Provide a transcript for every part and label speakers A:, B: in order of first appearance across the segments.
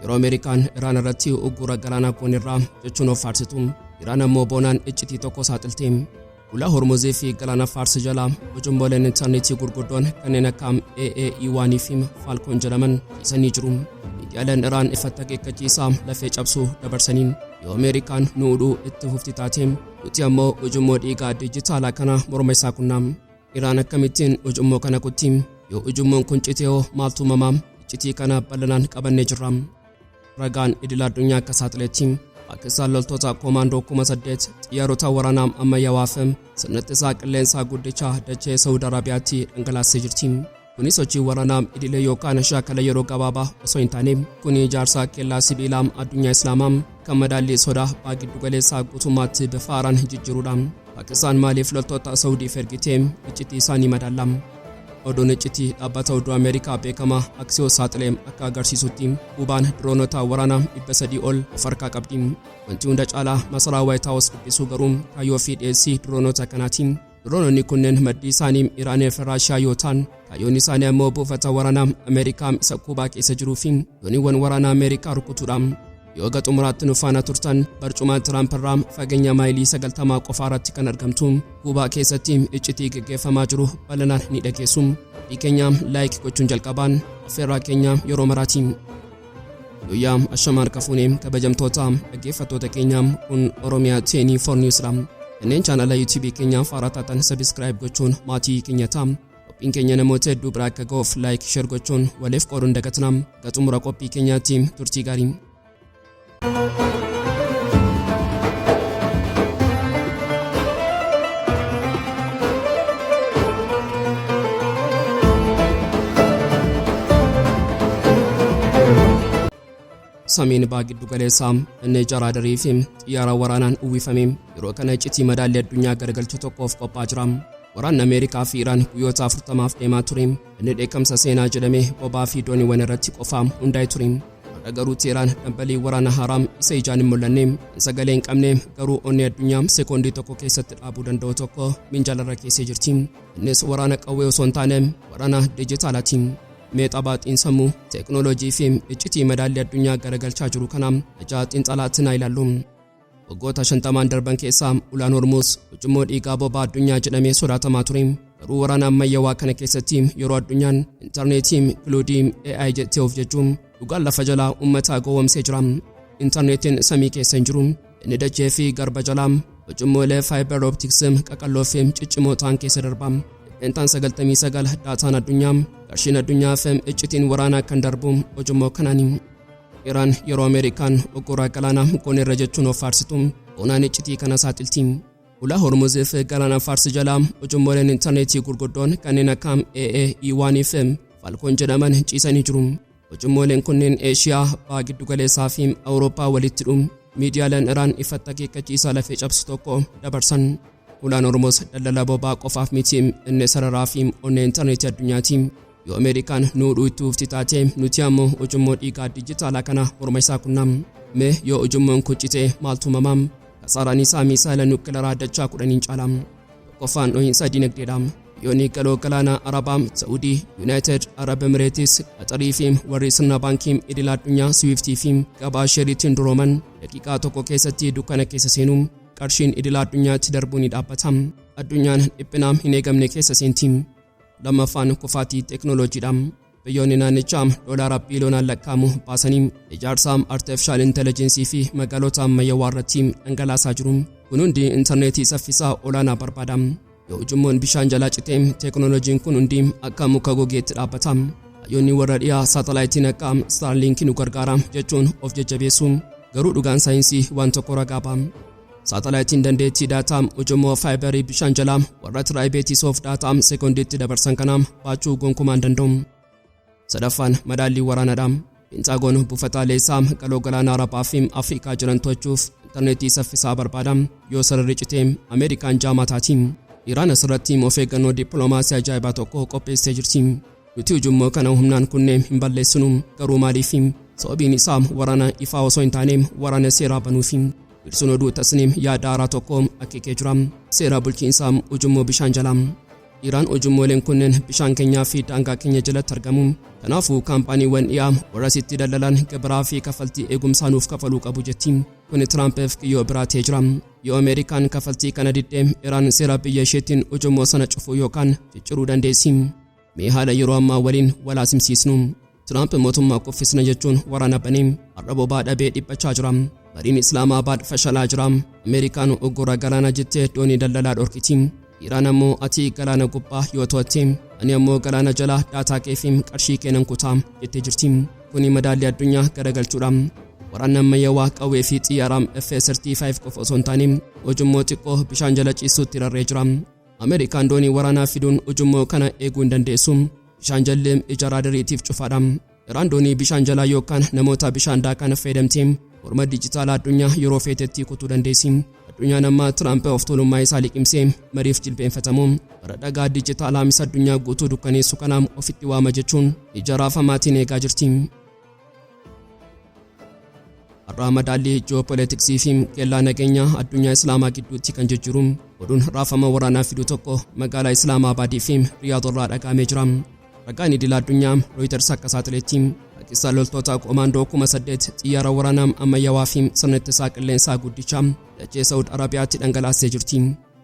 A: Yeroo Ameerikaan Iraan irratti Uggura Galaanaa irraa jechuun of-faarsitu Iraan ammoo boonaan iccitii tokko saaxilti. Hulaa Hormuz fi Galaana Faaris jala ujummooleen intarneetii gurguddoon kanneen akka AAE1 fi Falcon jedhaman keessanii jiru. Miidiyaaleen Iraan ifatti akeekkachiisa lafee cabsuu dabarsaniin yoo Ameerikaan nuudhuu itti fufti taate nuti ammoo ujummoo dhiigaa dijitaalaa kana morma isaa qunnam. Iraan akkamittiin ujummoo kana kutti yoo ujummoon kun citee maaltu uumamaa iccitii kana bal'inaan qabannee jirra. Ragaan idil addunyaa akka saaxileetti Paakistaan loltoota koomaandoo 8,000 xiyyaarota waraanaa ammayyaawaa fi sirnittisaa qilleensaa guddicha dachee Sacuudii Arabiyaatti dhangalaasee jirti. Kunis hojii waraanaa idilee yookaan shaakala yeroo gabaabaa osoo hin taane kun ijaarsa kellaa sibiilaa addunyaa Islaamaa kan madaallii sodaa giddu galeessaa guutummaatti bifa haaraan jijjiiruudha. Paakistaan maaliif loltoota Sacuudiif ergitee iccitii isaanii madaalla? Oduun iccitii dhaabbata oduu Ameerikaa beekamaa Axios saaxilee akka agarsiisutti Kuubaan diroonota waraanaa 300 ol of harkaa qabdi. Wanti hunda caalaa masaraa White House dubbisuu garuu kaayyoo fi dhiyeessii diroonota kanaatiin diroononni kunneen maddii isaanii Iraanii fi Raashiyaa yoo ta'an kaayyoon isaanii ammoo buufata waraanaa Ameerikaa isa Kuubaa keessa jiruu fi dooniiwwan waraanaa Ameerikaa rukutuudha. Yoo xumuraatti nu faana turtan barcuma Tiraamp irraa fageenya maayilii 90 qofa irratti kan argamtu Kuubaa keessatti iccitii gaggeeffamaa jiru bal'inaan ni dhageessu. Keenya like gochuun jalqabaan affeerraa keenya yeroo maraatiin. Guyyaa ashamaan kafuunee kabajamtoota dhaggeeffattoota keenya kun Oromiyaa 24 News dha. Kanneen chaanala YouTube keenyaa faaraa taatan subscribe gochuun maatii keenya ta'a. Qophiin keenya namoota hedduu biraa akka ga'uuf like share gochuun waliif qooduun dagatina. Xumura qophii keenyaatti turtii gaarii. Samiin giddu galeessaa inni jaraa darii fi xiyyaara waraanaan uwwifame yeroo kana iccitii madaallii addunyaa garagalchuu tokkoof qophaa jira. Waraanni Ameerikaa fi Iraan guyyoota 40 deemaa ture. Inni dheekkamsa seenaa jedhamee bobaa fi dooniiwwan irratti qofaa hundaa'e ture. Garuu Iraan dhambalii waraana haaraa isa ijaan hin mul'anne sagalee hin qabne garuu onnee addunyaa sekoondii tokko keessatti dhaabuu danda'u tokko minjaalarra keessee jirti. Innis waraana qawwee osoo hin taane waraana dijitaalaati. Meexabaaxiin sammuu teeknooloojii fi iccitii madaallii addunyaa garagalchaa jiru kana ijaa xiinxalaatti naa ilaallu. Waggoota 50 darban keessaa Hulaa Hormuz ujummoo dhiigaa bobaa addunyaa jedhamee sodaatamaa ture. Garuu waraana ammayyaawaa kana keessatti yeroo addunyaan intarneetii kiloodii AI jettee of jechuun dhugaan lafa jalaa uummataa gowwomsee jira. Intarneetiin samii keessa hin jiru. Inni dachee fi garba jalaa ujummoolee fiber optics qaqalloo fi ciccimoo ta'an keessa darba. Intaan 99 daataan addunyaa qarshiin addunyaa fi iccitiin waraanaa kan darbu ujummoo kanaani. Iraan yeroo Ameerikaan Uggura Galaanaa irra jechuun of-faarsitu boonaan iccitii kana saaxilti. Hulaa Hormuz fi Galaana Faaris jala ujummooleen intarneetii gurguddoon kanneen akka AAE1 fi Falcon jedhaman ciisanii jiru. Ujummooleen kunneen Eeshiyaa giddu galeessaa fi Awurooppaa walitti hidhuun miidiyaaleen Iraan ifatti akeekkachiisa lafee cabsu tokko dabarsan. Hulaan Hormuz daldala bobaa qofaaf miti inni sararaa fi onnee intarneetii addunyaati. Yoo Ameerikaan nuudhuu itti fufti taate nuti ammoo ujummoo dhiigaa dijitaalaa kana morma isaa qunnam. Mee yoo ujummoon kun citee maaltu uumamam? Kasaaraan isaa misaayila nuukilaraa dachaa 10 caalam. Tokkoffaan dhohiinsa dinagdeedha. Biyyoonni galoo galaanaa Arabaa, Sacuudii, United Arab Emirates, Qaxarii fi warri sirna baankii idil addunyaa Swift fi gabaa sheriitiin durooman daqiiqaa tokko keessatti dukkana keessa seenuu qarshiin idil addunyaatti darbuu ni dhaabbata. Addunyaan dhiphina hin eegamne keessa seenti. Lammaffaan kufaatii teeknooloojiidha. Biyyoonni naannichaa doolaara biiliyoonaan lakkaa'amu baasanii ijaarsa artificial intelligence fi magaalota ammayyaawaa irratti dhangalaasaa jiru. Kun hundi intarneetii saffisaa olaanaa barbaada. Yoo ujummoon bishaan jalaa citee teeknooloojiin kun hundi akka muka gogeetti dhaabbata. Hayyoonni warra dhiyaa saatalaayitiin akka Starlink nu gargaara jechuun of jajjabeessu. Garuu dhugaan saayinsii waan tokko ragaa ba'a. Saatalaayitiin dandeettii daataa ujummoo faayibarii bishaan jalaa warra tiraayibeetiis of daataa sekoondiitti dabarsan kana baachuu gonkumaa hin danda'u. Sadaffaan madaallii waraanaadha. Pentiigoon buufataalee isaa galoo galaanaa Arabaa fi Afrikaa jiran to'achuuf intarneetii saffisaa barbaada. Yoo sararri citee Ameerikaan jaamaa taati. Iraan asirratti of eeggannoo dippiloomaasii ajaa'ibaa tokko qopheessee jirti. Nuti ujummoo kana humnaan kunneen hin balleessinu garuu maaliif? Sababiin isaa waraana ifaa osoo hin taane waraana seeraa banuufi. Ibsuun oduu tasniim yaada haaraa tokko akeekee jira. Seera bulchiinsaa ujummoo bishaan jalaa. Iraan ujummooleen kunneen bishaan keenyaa fi daangaa keenya jalatti argamu. Kanaafuu kaampaaniiwwan dhiyaa warra sitti daldalaa gabaraa fi kaffaltii eegumsaanuuf kafaluu qabu jetti. Kun Tiraampiif kiyyoo biraatee jira. Yoo Ameerikaan kaffaltii kana diddee Iraan seera biyya isheetiin ujummoo sana cufuu yookaan cicciruu dandeessi. Mee haala yeroo ammaa waliin walaasimsiisnu. Tiraamp mootummaa kuffisna jechuun waraana banee har'a bobaa dhabee dhiphachaa jira. Mariin Islaamabaad fashalaa jira. Ameerikaan Uggura Galaanaa jettee doonii daldalaa dhorkiti. Iraan ammoo ati galaana gubbaa yoo to'atte ani ammoo galaana jala daataa keefiim qarshii kennan kutaa jettee jirti. Kuni madaallii addunyaa garagalchuudha. Waraanni ammayyaawaa qawwee fi xiyyaaraan F-35 qofa osoo hin taane ujummoo xiqqoo bishaan jala ciisuutti rarree jira. Ameerikaan doonii waraanaa fiduun ujummoo kana eeguu hin dandeessu. Bishaan jallee ija raadariitiif cufaadha. Iraan doonii bishaan jalaa yookaan namoota bishaan daakan fayyadamtee morma dijitaalaa addunyaa yeroo feetetti kutuu dandeessi. Addunyaan amma Tiraamp of tuulummaa isaa liqimsee mariif jilbeenfatamu. Bara dhagaa dijitaalaa misa addunyaa guutuu dukkaneessu kanaam ofitti waama jechuun ija raafamaatiin eegaa jirti. Har'a madaallii ji'oopolitiksii fi kellaa nageenyaa addunyaa Islaamaa gidduutti kan jijjiiru oduun raafama waraanaa fidu tokko magaalaa Islaamabaadii fi Riyaadorraa dhagaamee jira. Ragaan idil addunyaa Reuters akka saaxileetti Paakistaan loltoota komaandoo 8,000 xiyyaara waraanaa ammayyaawaa fi sirna ittisaa qilleensaa guddicha dachee Saudi Arabiyaatti dhangalaasee jirti.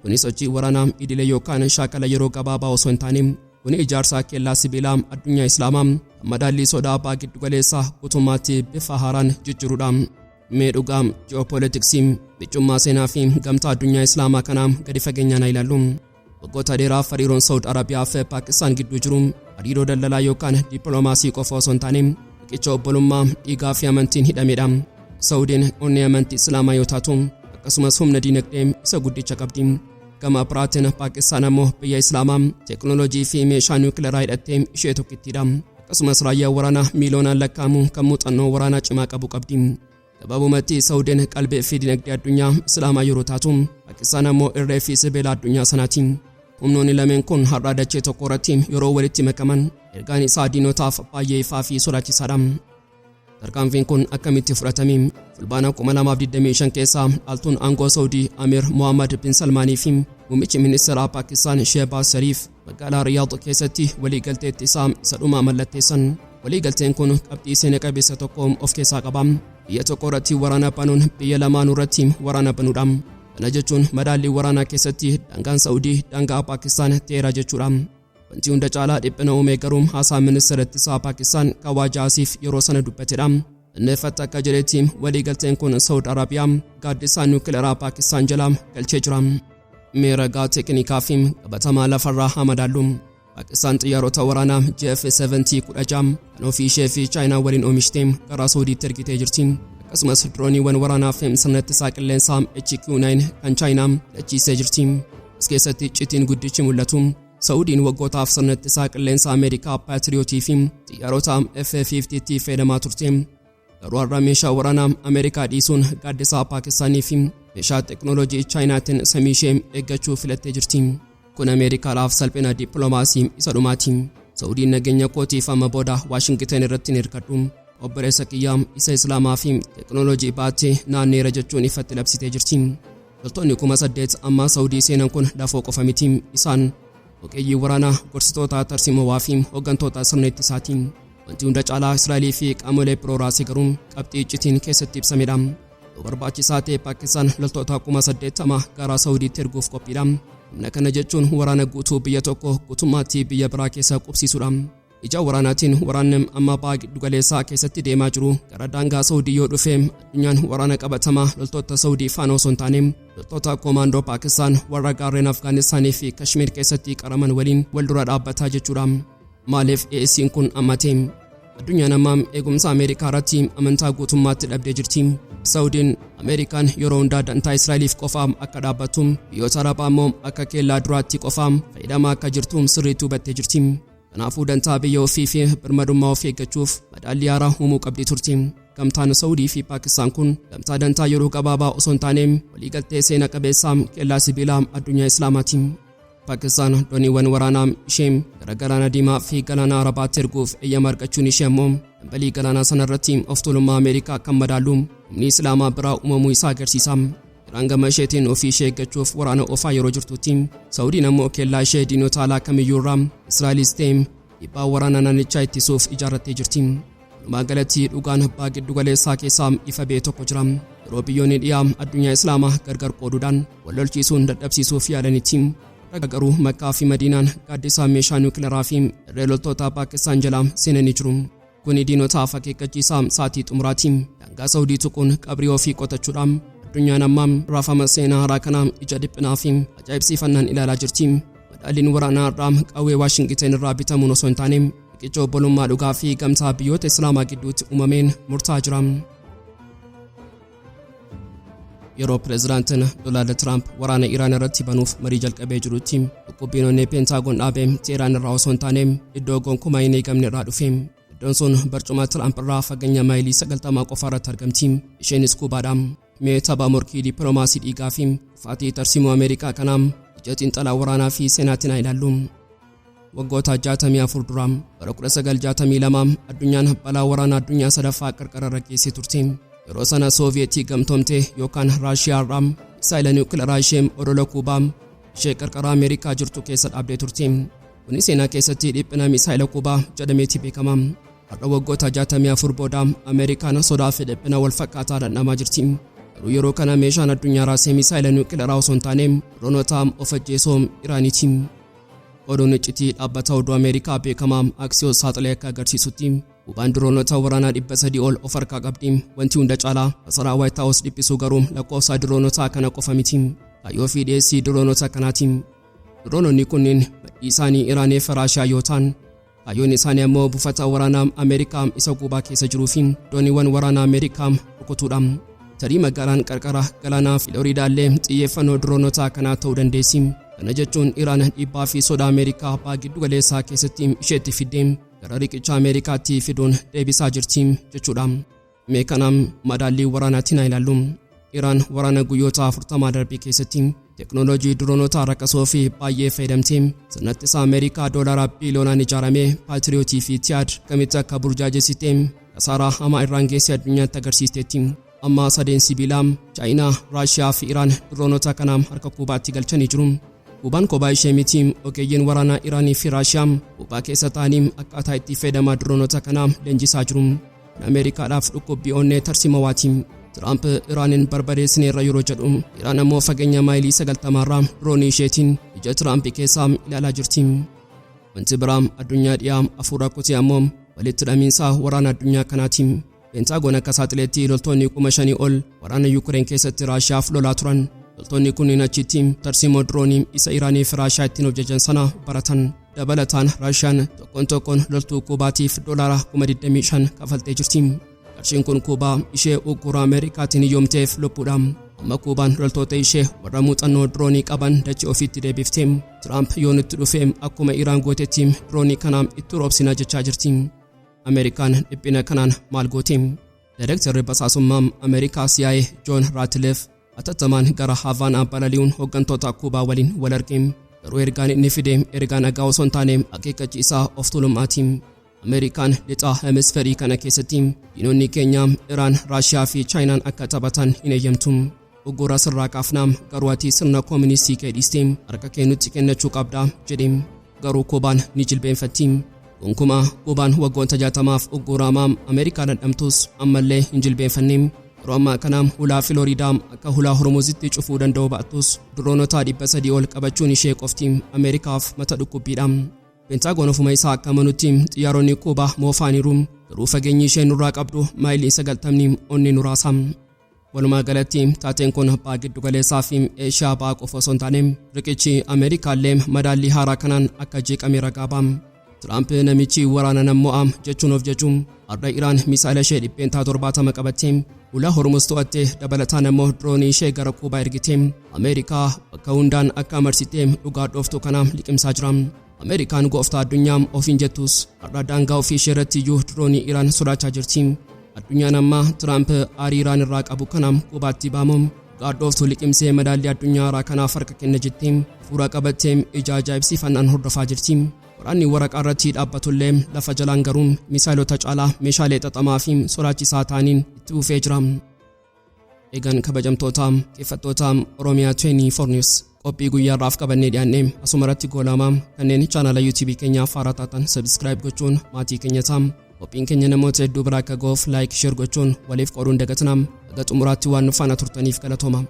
A: Kunis hojii waraanaa idilee yookaan shaakala yeroo gabaabaa osoo hin taane kuni ijaarsa kellaa sibiilaa addunyaa Islaamaa madaallii sodaa abbaa giddu galeessaa guutummaatti bifa haaraan jijjiiruudha. Mee dhugaa ji'oopolitiksii bichummaa seenaa fi gamtaa addunyaa Islaamaa kanaa gadi fageenyaan ilaallu. Waggoota dheeraaf hariiroon Saudi Arabiyaa fi Paakistaan gidduu jiru hariiroo daldalaa yookaan dippiloomaasii qofa osoo hin taane riqicha obbolummaa dhiigaa fi amantiin hidhamedha. Saudiin onnee amantii Islaamaa yoo taatu akkasumas humna diinagdee isa guddicha qabdi. Gama biraatiin Paakistaan ammoo biyya Islaamaa teekinooloojii fi meeshaa niwukileeraa hidhattee ishee tokkittiidha. Akkasumas raayyaa waraanaa miiliyoonaan lakkaa'amu kan muuxannoo waraanaa cimaa qabu qabdi. Gabaabumatti Saudiin qalbii fi diinagdee addunyaa Islaamaa yeroo taatu Paakistaan ammoo irree fi sibiila addunyaa sanaati. Humnoonni lameen kun har'a dachee tokko irratti yeroo walitti makaman ergaan isaa diinotaaf baay'ee ifaa fi sodaachisaadha. Tarkaanfiin kun akkamitti fudhatame? Fulbaana 2025 keessa dhaaltuun aangoo Saudii Amir Mohammed bin Salmaanii fi muummichi ministeeraa Paakistaan Shehbaaz Shariif magaalaa Riyaad keessatti waliigaltee ittisaa isa dhumaa mallatteessan. Waliigalteen kun qabxii seena qabeessa tokko of keessaa qaba. Biyya tokko irratti waraana banuun biyya lamaan irratti waraana banuudha. Kana jechuun madaallii waraanaa keessatti daangaan Saudii daangaa Paakistaan ta'eera jechuudha. Wanti hunda caalaa dhiphina uume garuu haasaa ministeera ittisaa Paakistaan Kawajaasiif yeroo sana dubbatedha. Inni fatta akka jedhetti waliigalteen kun Saudi Arabiyaa gaaddisa niwukileeraa Paakistaan jala galchee jira. Mee ragaa teeknikaa fi qabatamaa lafarraa haa madaallu. Paakistaan xiyyaarota waraanaa JF-70 kan ofii ishee fi Chaayinaa waliin oomishtee gara Saudiitti ergitee jirti. Akkasumas dirooniiwwan waraanaa fi sirna ittisaa qilleensaa HQ-9 kan Chaayinaa hidhachiisee jirti. As keessatti iccitiin guddichi mul'atu. Saudiin waggootaaf sirna ittisaa qilleensaa Ameerikaa Paatiriyootii fi xiyyaarota F-50tti fayyadamaa turte. Garuu har'a meeshaa waraanaa Ameerikaa dhiisuun gaaddisaa Paakistaanii fi meeshaa teekinooloojii Chaayinaatiin samii ishee eeggachuu filattee jirti. Kun Ameerikaadhaaf salphina dippiloomaasii isa dhumaati. Saudiin nageenya kootiif amma booda Waashingtan irratti ni hirkadhu. Obboleessa kiyyaa isa Islaamaa fi teekinooloojii baattee naanneera jechuun ifatti labsitee jirti. Loltoonni 8,000 amma Saudii seenan kun lafoo qofa miti. Isaan ogeeyyii waraanaa, gorsitoota tarsiimowaa fi hooggantoota sirna ittisaati. Wanti hunda caalaa Israa'elii fi qaamolee biroo raasee garuu qabxii iccitiin keessatti ibsamedha. Yoo barbaachisaa ta'e Paakistaan loltoota 80,000 gara Saudiitti erguuf qophiidha. Humna kana jechuun waraana guutuu biyya tokko guutummaatti biyya biraa keessa qubsiisuudha. Ija waraanaatiin waraanni amma baha giddu galeessaa keessatti deemaa jiru gara daangaa Saudii yoo dhufe addunyaan waraana qabatamaa loltoota Saudii faana osoo hin taane loltoota koomaandoo Paakistaan warra gaarreen Afgaanistaanii fi Kashmir keessatti qaraman waliin wal dura dhaabbataa jechuudha. Maaliif AS'n kun ammatee? Addunyaan amma eegumsa Ameerikaa irratti amantaa guutummaatti dhabdee jirti. Saudiin Ameerikaan yeroo hundaa dantaa Israa'eliif qofaam akka dhaabbattu biyyoota Arabaa immoo akka keellaa duraatti qofaam fayyadamaa akka jirtu sirriitti hubattee jirti. Kanaafuu dantaa biyya ofii fi birmadummaa ofii eeggachuuf madaallii haaraa uumuu qabdi turti. Gamtaan Saudii fi Paakistaan kun gamtaa dantaa yeroo gabaabaa osoo hin taane waliigaltee seena qabeessaa kellaa sibiilaa addunyaa Islaamaati. Paakistaan dooniiwwan waraanaa ishee gara Galaana Diimaa fi Galaana Arabaatti erguuf eeyyama argachuun ishee immoo dambalii galaanaa sanarratti of tuulummaa Ameerikaa kan madaallu humni Islaamaa biraa uumamuu isaa agarsiisa. Iraan gama isheetiin ofii ishee eeggachuuf waraana ofaa yeroo jirtutti Sacuudiin ammoo kellaa ishee diinota alaa kamiyyuu irraa Israa'elis ta'e dhiibbaa waraana naannichaa ittisuuf ijaarrattee jirti. Magaalatti dhugaan abbaa giddu galeessaa keessaa ifa ba'e tokko jira. Yeroo biyyoonni dhiyaa addunyaa Islaamaa gargar qooduudhaan wal lolchiisuun dadhabsiisuuf yaalanitti garuu Makkaa fi Madiinaan gaaddisa meeshaa niwukileeraa fi irree loltoota Paakistaan jalaa seenanii jiru. Kuni diinotaaf akeekkachiisa saatii xumuraati. Daangaa Sacuudii tuquun qabrii ofii qotachuudhaan addunyaan ammaa raafama seenaa haaraa kana ija dhiphinaa fi ajaa'ibsiifannaan ilaalaa jirti. Madaalliin waraanaa irraa qawwee Waashingten irraa bitamuun osoo hin taane riqicha obbolummaa dhugaa fi gamtaa biyyoota Islaamaa gidduutti uumameen murtaa'aa jira. Yeroo pireezidaantiin Doonaald Tiraamp waraana Iraan irratti banuuf marii jalqabee jirutti dhukkubbiinonni Pentiigoon dhaabee Teheraan irraa osoo hin taane iddoo gonkumaa hin eegamne irraa dhufe. Iddoon sun barcuma Tiraamp irraa fageenya maayilii 90 qofa irratti argamti. Isheenis Kuubaadha. Mee tapha morkii dippiloomaasii dhiigaa fi kufaatii tarsiimoo Ameerikaa kanaa ija xiinxalaa waraanaa fi seenaatiin haa ilaallu. Waggoota 64 dura bara 1962 addunyaan balaa waraanaa addunyaa sadaffaa qarqara irra geessee turte. Yeroo sana Sooviyetii gamtoomte yookaan Raashiyaa irraa misaayila niwukileeraa ishee odola Kuubaa ishee qarqara Ameerikaa jirtu keessa dhaabdee turte. Kuni seenaa keessatti dhiphina misaayila Kuubaa jedhameetti beekama. Har'a waggoota 64 booda Ameerikaan sodaa fi dhiphina wal fakkaataa dhandhamaa jirti. Yeroo kana meeshaan addunyaa raasee misaayila niwukileeraa osoo hin taane diroonota of ajjeesoo Iraaniiti. Oduun iccitii dhaabbata oduu Ameerikaa beekamaa Axios saaxilee akka agarsiisutti Kuubaan diroonota waraanaa 300 ol of harkaa qabdi. Wanti hunda caalaa masaraa White House dhiphisuu garuu lakkoofsa diroonota kana qofa miti. Kaayyoo fi dhiyeessii diroonota kanaati. Diroononni kunneen maddii isaanii Iraanii fi Raashiyaa yoo ta'an kaayyoon isaanii ammoo buufata waraanaa Ameerikaa isa Kuubaa keessa jiruu fi dooniiwwan waraanaa Ameerikaa rukutuudha. Tarii magaalaan qarqara Galaanaa Filooriidaallee xiyyeeffannoo diroonota kanaa ta'uu dandeessi. Kana jechuun Iraan dhiibbaa fi sodaa Ameerikaa abbaa giddu galeessaa keessatti isheetti fiddee gara riqicha Ameerikaatti fiduun deebisaa jirti jechuudha. Mee kanaan madaallii waraanaatiin haa ilaallu. Iraan waraana guyyoota 40 darbii keessatti teknooloojii diroonota rakkasoo fi baay'ee fayyadamtee sanattisaa Ameerikaa doolaara biiliyoonaan ijaaramee paatiriyootii fi tiyaad kamitti akka burjaajessitee kasaaraa hamaa Iraan geessee addunyaatti agarsiisteetti. Amma sadeen sibiilaa Chaayinaa, Raashiyaa fi Iraan diroonota kana harka Kuubaatti galchanii jiru. Kuubaan kophaa ishee miti. Ogeeyyiin waraanaa Iraanii fi Raashiyaa Kuubaa keessa ta'anii akkaataa itti fayyadamaa diroonota kana leenjisaa jiru. Ameerikaadhaaf dhukkubbii onnee tarsiimawaati. Tiraamp Iraanin barbadeessineerra yeroo jedhu Iraan ammoo fageenya maayilii 90 irraa diroonii isheetiin ija Tiraamp keessaa ilaalaa jirti. Wanti biraa addunyaa dhiyaa afuura kutee ammoo walitti hidhamiinsa waraana addunyaa kanaati. Pentiigoon akka saaxileetti loltoonni 5,000 ol waraana Yuukireen keessatti Raashiyaaf lolaa turan. Loltoonni kunneen achitti tarsiimoo diroonii isa Iraanii fi Raashiyaa ittiin hojjetan sana baratan. Dabalataan Raashiyaan tokkoon loltuu Kuubaatiif doolaara 25,000 kafaltee jirti. Qarshiin kun Kuubaa ishee Uggura Ameerikaatiin hiyyoomteef lubbuudha. Amma Kuubaan loltoota ishee warra muuxannoo diroonii qaban dachee ofiitti deebiftee Tiraamp yoon itti dhufee akkuma Iraan gootetti diroonii kana itti roobsina jechaa jirti. Ameerikaan dhiphina kanaan maal goote? Daayirektarri basaasummaa Ameerikaa CIA John Ratcliffe atattamaan gara Havaanaa balali'uun hooggantoota Kuubaa waliin wal arge. Garuu ergaan inni fide ergaa nagaa osoo hin taane akeekkachiisaa of tuulummaati. Ameerikaan lixa hemisferii kana keessatti diinonni keenya Iraan, Raashiyaa fi Chaayinaan akka taphatan hin eeyyamtu. Uggura sirraa kaafnaa garuu ati sirna kooministii kee dhiistee harka kee nutti kennachuu qabda jedhe. Garuu Kuubaan ni jilbeenfatti. Gonkumaa Kuubaan waggoota 60 ugguramaa Ameerikaan dhandhamtus ammallee hin jilbeenfanne. Yeroo ammaa kana hulaa Filooriidaa akka hulaa Hormuzitti cufuu danda'u baattus diroonota 300 ol qabachuun ishee qofti Ameerikaaf mata dhukkubbiidha. Pentiigoon ofuma isaa akka amanutti xiyyaaronni Kuubaa moofaaniiru. Garuu fageenyi ishee nurraa qabdu maayilii 90 onni nuraasa. Walumaa galatti taateen kun abbaa giddu galeessaa fi Eeshiyaa ba'aa qofa osoo hin taane riqichi Ameerikaallee madaallii haaraa kanaan akka jeeqame ragaa ba'a. Tiraamp namichi waraana nammo'am jechuun of jechuun har'a Iraan misaayila ishee 70 qabattee Hulaa Hormuz to'attee dabalataan ammoo diroonii ishee gara Kuubaa ergitee Ameerikaa bakka hundaan akka marsitee dhugaa dhooftuu kana liqimsaa jira. Ameerikaan gooftaa addunyaa ofiin jettus har'a daangaa ofii ishee irratti iyyuu diroonii Iraan sodaachaa jirti. Addunyaan amma Tiraamp aarii Iraan irraa qabu kana Kuubaatti baamuun dhugaa dhooftuu liqimsee madaallii addunyaa haaraa kanaaf harka kenna jettee fuula qabattee ija ajaa'ibsiifannaan hordofaa jirti. Waraanni waraqaa irratti dhaabbatullee lafa jalaan garuu misaayilota caalaa meeshaalee xaxamaa fi sodaachisaa ta'aniin itti fufee jira. Eegan kabajamtoota keeffattoota Oromiyaa 24 News qophii guyyaarraaf qabannee dhiyaannee asumarratti goolamaa kanneen chaanala YouTube keenyaaf haaraa taatan subscribe gochuun maatii keenya ta'aa. Qophiin keenya namoota hedduu biraa akka ga'uuf like share gochuun waliif qooduun dagatinaa. Haga xumuraatti waan nu faana turtaniif galatooma.